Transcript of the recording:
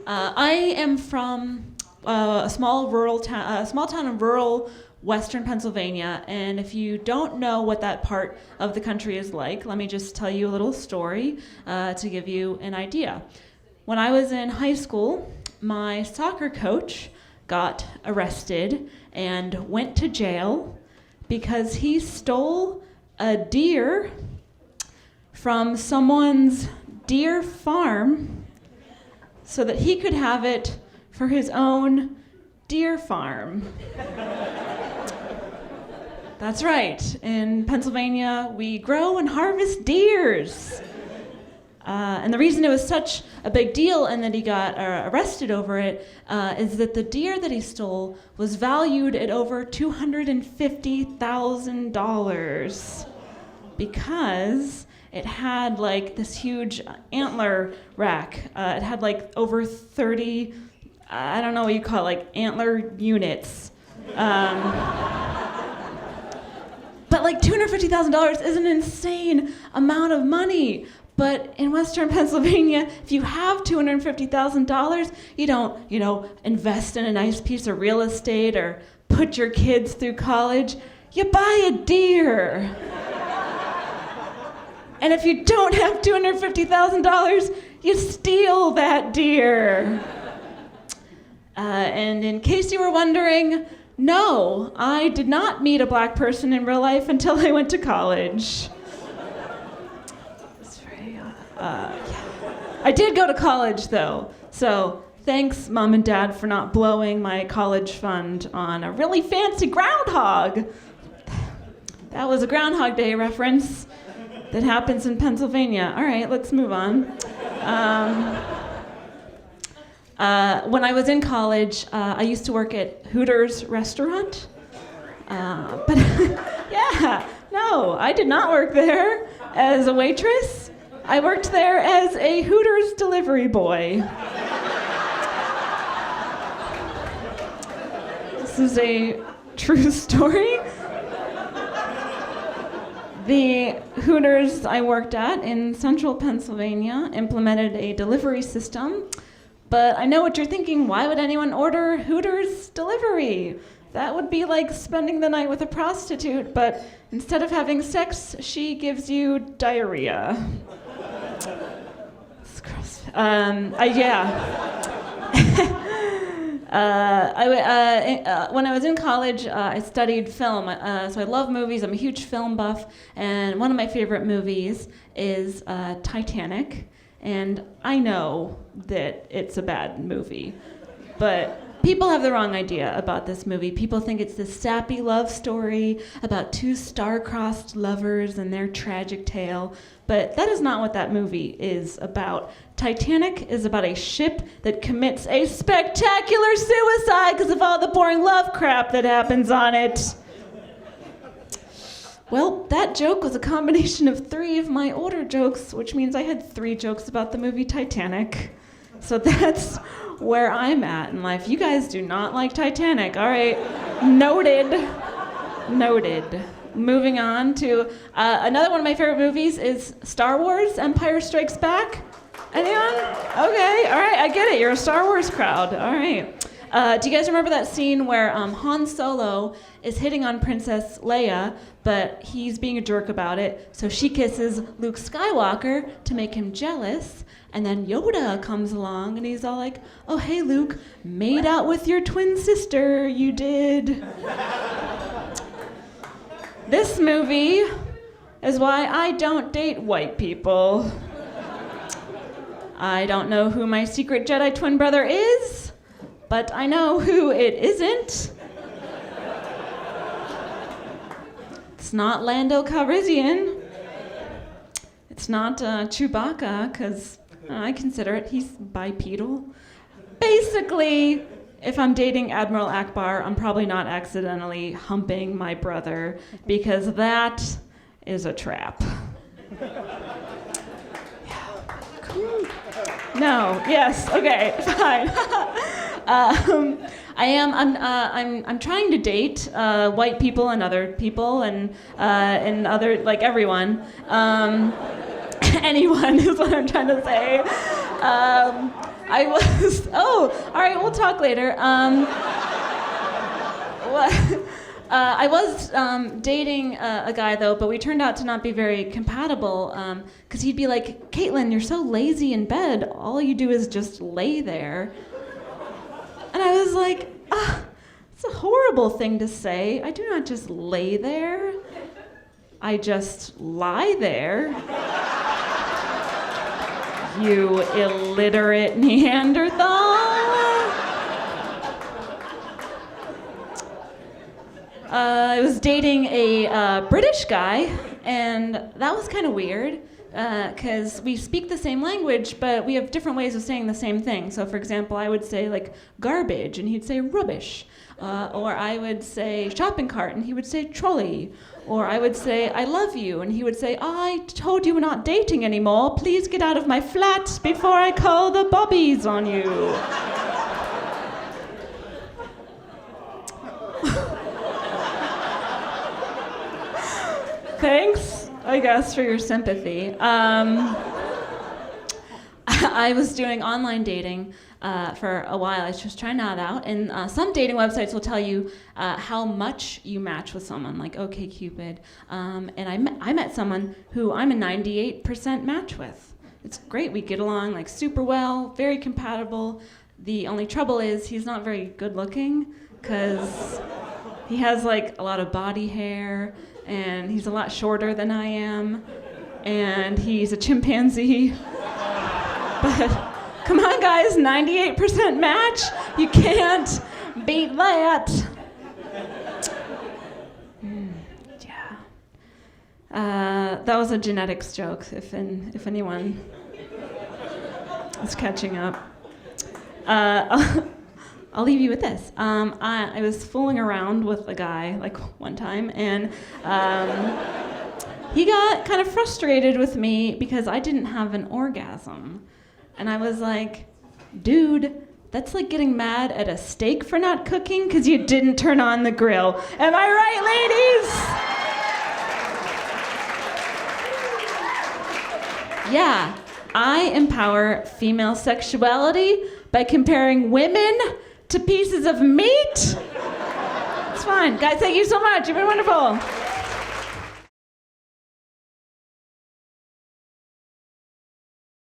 I am from a small town in rural Western Pennsylvania, and if you don't know what that part of the country is like, let me just tell you a little story to give you an idea. When I was in high school, my soccer coach got arrested and went to jail because he stole a deer from someone's deer farm so that he could have it for his own deer farm. That's right. In Pennsylvania, we grow and harvest deers. And the reason it was such a big deal and that he got arrested over it is that the deer that he stole was valued at over $250,000 because it had like this huge antler rack. It had like over 30, I don't know what you call it, like antler units. But like $250,000 is an insane amount of money. But in Western Pennsylvania, if you have $250,000, you don't, invest in a nice piece of real estate or put your kids through college. You buy a deer. And if you don't have $250,000, you steal that deer. And in case you were wondering, no, I did not meet a black person in real life until I went to college. I did go to college, though, so thanks, Mom and Dad, for not blowing my college fund on a really fancy groundhog. That was a Groundhog Day reference that happens in Pennsylvania. All right, let's move on. When I was in college, I used to work at Hooters restaurant. But yeah, no, I did not work there as a waitress. I worked there as a Hooters Delivery Boy. This is a true story. The Hooters I worked at in central Pennsylvania implemented a delivery system, but I know what you're thinking, why would anyone order Hooters delivery? That would be like spending the night with a prostitute, but instead of having sex, she gives you diarrhea. It's gross. When I was in college, I studied film, so I love movies. I'm a huge film buff, and one of my favorite movies is Titanic. And I know that it's a bad movie, but people have the wrong idea about this movie. People think it's this sappy love story about two star-crossed lovers and their tragic tale, but that is not what that movie is about. Titanic is about a ship that commits a spectacular suicide because of all the boring love crap that happens on it. Well, that joke was a combination of 3 of my older jokes, which means I had 3 jokes about the movie Titanic. So that's where I'm at in life. You guys do not like Titanic. All right, noted. Moving on to another one of my favorite movies is Star Wars, Empire Strikes Back. Anyone? Okay, all right, I get it. You're a Star Wars crowd. All right. Do you guys remember that scene where Han Solo is hitting on Princess Leia, but he's being a jerk about it, so she kisses Luke Skywalker to make him jealous, and then Yoda comes along and he's all like, oh, hey, Luke, made out with your twin sister, you did. This movie is why I don't date white people. I don't know who my secret Jedi twin brother is, but I know who it isn't. It's not Lando Calrissian. It's not Chewbacca, because I consider it, he's bipedal. Basically, if I'm dating Admiral Akbar, I'm probably not accidentally humping my brother, because that is a trap. No, yes, okay, fine. I'm trying to date white people and other people and other, like everyone. Anyone is what I'm trying to say. I was, oh, all right, we'll talk later. I was dating a guy, though, but we turned out to not be very compatible, because he'd be like, Cailtin, you're so lazy in bed. All you do is just lay there. And I was like, it's a horrible thing to say. I do not just lay there. I just lie there. You illiterate Neanderthal. I was dating a British guy, and that was kind of weird, because we speak the same language, but we have different ways of saying the same thing. So, for example, I would say, like, garbage, and he'd say rubbish. Or I would say shopping cart, and he would say trolley. Or I would say, I love you, and he would say, I told you we're not dating anymore. Please get out of my flat before I call the bobbies on you. Thanks, I guess, for your sympathy. I was doing online dating for a while. I was just trying that out. And some dating websites will tell you how much you match with someone, like OkCupid. And I met someone who I'm a 98% match with. It's great. We get along like super well, very compatible. The only trouble is he's not very good looking, because he has like a lot of body hair, and he's a lot shorter than I am, and he's a chimpanzee. But come on, guys, 98% match? You can't beat that. Yeah. That was a genetics joke, if anyone is catching up. I'll leave you with this. I was fooling around with a guy like one time, and he got kind of frustrated with me because I didn't have an orgasm. And I was like, dude, that's like getting mad at a steak for not cooking because you didn't turn on the grill. Am I right, ladies? Yeah, I empower female sexuality by comparing women to pieces of meat. It's fine. Guys, thank you so much. You've been wonderful.